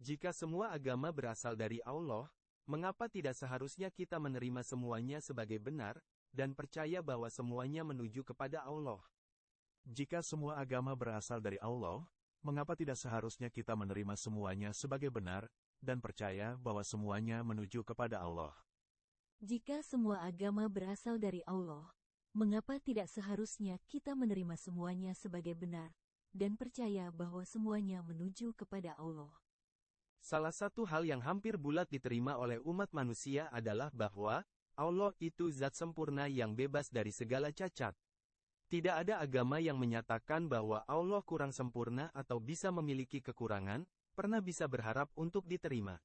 Jika semua agama berasal dari Allah, mengapa tidak seharusnya kita menerima semuanya sebagai benar, dan percaya bahwa semuanya menuju kepada Allah? Jika semua agama berasal dari Allah, mengapa tidak seharusnya kita menerima semuanya sebagai benar, dan percaya bahwa semuanya menuju kepada Allah? Jika semua agama berasal dari Allah, mengapa tidak seharusnya kita menerima semuanya sebagai benar, dan percaya bahwa semuanya menuju kepada Allah? Salah satu hal yang hampir bulat diterima oleh umat manusia adalah bahwa Allah itu zat sempurna yang bebas dari segala cacat. Tidak ada agama yang menyatakan bahwa Allah kurang sempurna atau bisa memiliki kekurangan, pernah bisa berharap untuk diterima.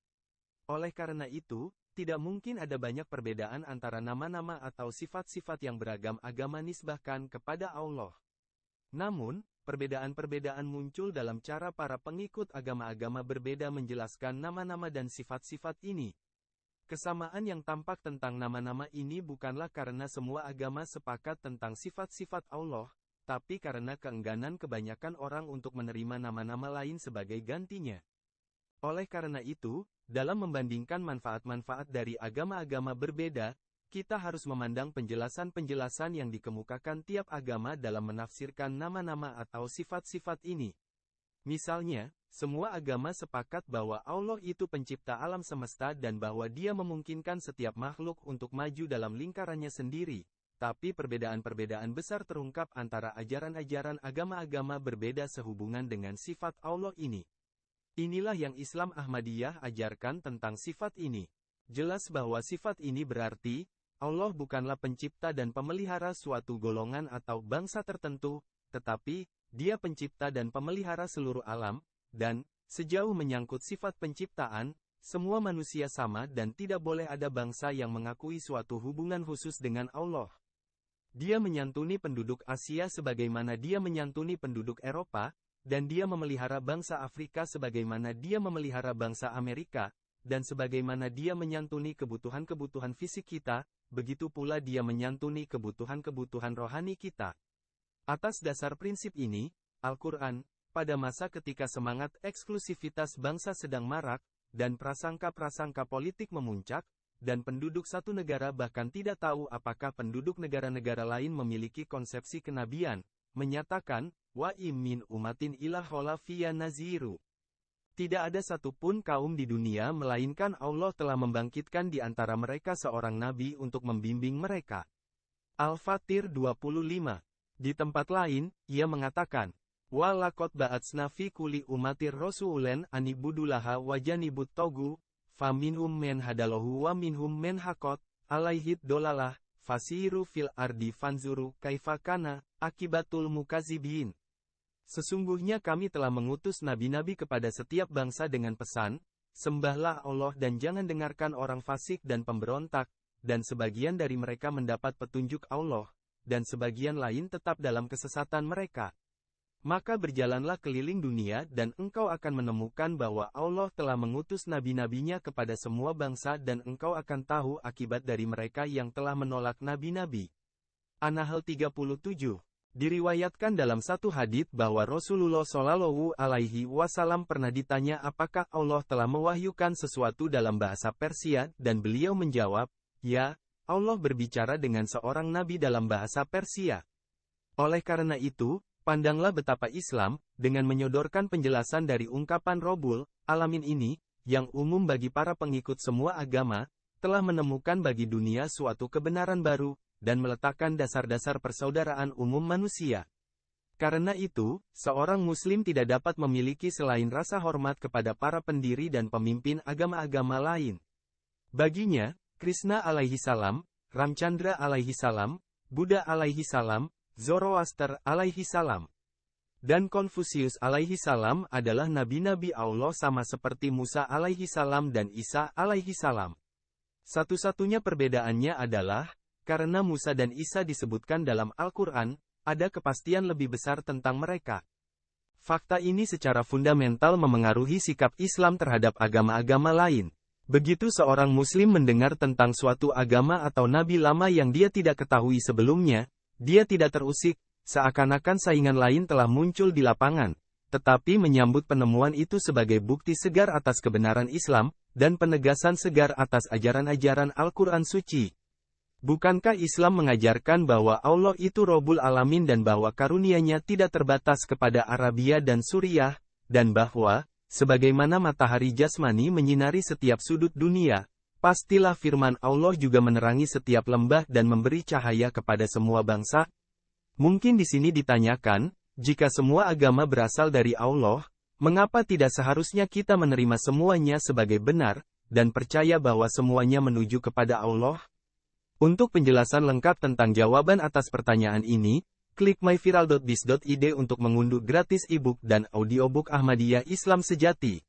Oleh karena itu, tidak mungkin ada banyak perbedaan antara nama-nama atau sifat-sifat yang beragam agama nisbahkan kepada Allah. Namun, perbedaan-perbedaan muncul dalam cara para pengikut agama-agama berbeda menjelaskan nama-nama dan sifat-sifat ini. Kesamaan yang tampak tentang nama-nama ini bukanlah karena semua agama sepakat tentang sifat-sifat Allah, tapi karena keengganan kebanyakan orang untuk menerima nama-nama lain sebagai gantinya. Oleh karena itu, dalam membandingkan manfaat-manfaat dari agama-agama berbeda, kita harus memandang penjelasan-penjelasan yang dikemukakan tiap agama dalam menafsirkan nama-nama atau sifat-sifat ini. Misalnya, semua agama sepakat bahwa Allah itu pencipta alam semesta dan bahwa Dia memungkinkan setiap makhluk untuk maju dalam lingkarannya sendiri. Tapi perbedaan-perbedaan besar terungkap antara ajaran-ajaran agama-agama berbeda sehubungan dengan sifat Allah ini. Inilah yang Islam Ahmadiyah ajarkan tentang sifat ini. Jelas bahwa sifat ini berarti, Allah bukanlah pencipta dan pemelihara suatu golongan atau bangsa tertentu, tetapi, Dia pencipta dan pemelihara seluruh alam, dan, sejauh menyangkut sifat penciptaan, semua manusia sama dan tidak boleh ada bangsa yang mengakui suatu hubungan khusus dengan Allah. Dia menyantuni penduduk Asia sebagaimana Dia menyantuni penduduk Eropa, dan Dia memelihara bangsa Afrika sebagaimana Dia memelihara bangsa Amerika, dan sebagaimana Dia menyantuni kebutuhan-kebutuhan fisik kita, begitu pula Dia menyantuni kebutuhan-kebutuhan rohani kita. Atas dasar prinsip ini, Al-Quran, pada masa ketika semangat eksklusivitas bangsa sedang marak, dan prasangka-prasangka politik memuncak, dan penduduk satu negara bahkan tidak tahu apakah penduduk negara-negara lain memiliki konsepsi kenabian, menyatakan, wa min umatin illa khala fiyya naziru. Tidak ada satupun kaum di dunia melainkan Allah telah membangkitkan di antara mereka seorang nabi untuk membimbing mereka. Al-Fatir 25. Di tempat lain, ia mengatakan, wa laqad ba'atsna fi kulli umatir rasulan anibudulaha wa janibut togu, faminhum men hadalahu wa minhum men hakot, alaihid dolalah, fasiru fil ardi fanzuru kaifakana, akibatul mukazibin. Sesungguhnya kami telah mengutus nabi-nabi kepada setiap bangsa dengan pesan, sembahlah Allah dan jangan dengarkan orang fasik dan pemberontak, dan sebagian dari mereka mendapat petunjuk Allah, dan sebagian lain tetap dalam kesesatan mereka. Maka berjalanlah keliling dunia dan engkau akan menemukan bahwa Allah telah mengutus nabi-nabinya kepada semua bangsa dan engkau akan tahu akibat dari mereka yang telah menolak nabi-nabi. An-Nahl 37. Diriwayatkan dalam satu hadits bahwa Rasulullah Shallallahu Alaihi Wasallam pernah ditanya apakah Allah telah mewahyukan sesuatu dalam bahasa Persia dan beliau menjawab, ya, Allah berbicara dengan seorang nabi dalam bahasa Persia. Oleh karena itu, pandanglah betapa Islam, dengan menyodorkan penjelasan dari ungkapan Robul Alamin ini, yang umum bagi para pengikut semua agama, telah menemukan bagi dunia suatu kebenaran baru, dan meletakkan dasar-dasar persaudaraan umum manusia. Karena itu, seorang Muslim tidak dapat memiliki selain rasa hormat kepada para pendiri dan pemimpin agama-agama lain. Baginya, Krishna alaihi salam, Ramchandra alaihi salam, Buddha alaihi salam, Zoroaster alaihi salam, dan Konfusius alaihi salam adalah nabi-nabi Allah sama seperti Musa alaihi salam dan Isa alaihi salam. Satu-satunya perbedaannya adalah, karena Musa dan Isa disebutkan dalam Al-Quran, ada kepastian lebih besar tentang mereka. Fakta ini secara fundamental memengaruhi sikap Islam terhadap agama-agama lain. Begitu seorang Muslim mendengar tentang suatu agama atau nabi lama yang dia tidak ketahui sebelumnya, dia tidak terusik, seakan-akan saingan lain telah muncul di lapangan, tetapi menyambut penemuan itu sebagai bukti segar atas kebenaran Islam, dan penegasan segar atas ajaran-ajaran Al-Quran Suci. Bukankah Islam mengajarkan bahwa Allah itu Rabbul Alamin dan bahwa karunia-Nya tidak terbatas kepada Arabia dan Suriah, dan bahwa, sebagaimana matahari jasmani menyinari setiap sudut dunia, pastilah firman Allah juga menerangi setiap lembah dan memberi cahaya kepada semua bangsa? Mungkin di sini ditanyakan, jika semua agama berasal dari Allah, mengapa tidak seharusnya kita menerima semuanya sebagai benar, dan percaya bahwa semuanya menuju kepada Allah? Untuk penjelasan lengkap tentang jawaban atas pertanyaan ini, klik myviral.biz.id untuk mengunduh gratis e-book dan audiobook Ahmadiyah Islam Sejati.